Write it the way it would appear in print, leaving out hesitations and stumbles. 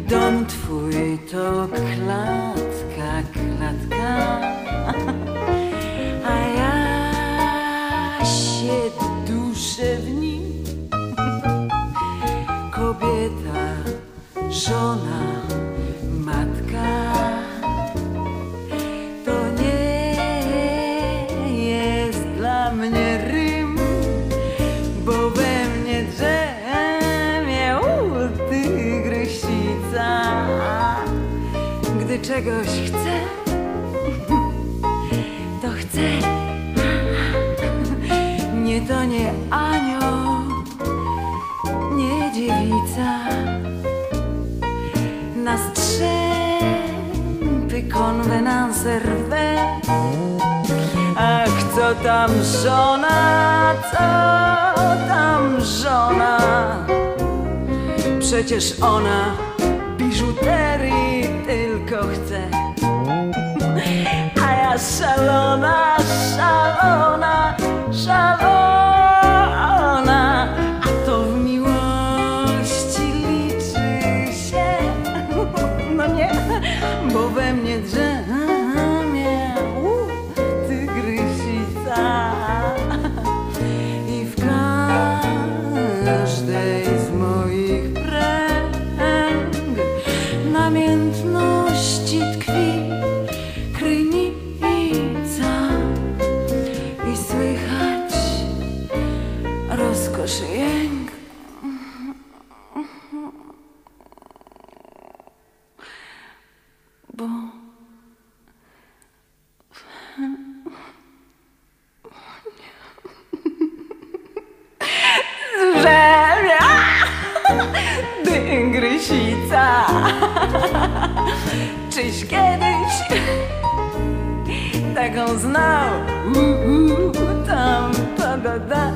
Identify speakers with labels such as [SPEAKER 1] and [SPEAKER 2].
[SPEAKER 1] Dom twój to klatka, klatka, a ja się duszę w nim. Kobieta, żona, matka, to nie jest dla mnie rym, bo we mnie drzemie tygrysica. Gdy czegoś chcę, to chcę. Nie to nie anioł, nie dziewica. Na strzępy konwenanse rwę. Ach, co tam żona, co tam żona? Przecież ona biżuterii tylko chce. A ja szalona, szalona, szalona. A to w miłości liczy się. No nie, bo we mnie drzemie tygrysica. I w każdej z moich pręg namiętności tkwi krynica. I słychać rozkoszy jęk. Bo drzemia tygrysica. Czyś kiedyś taką znał? Tam, da, da, da.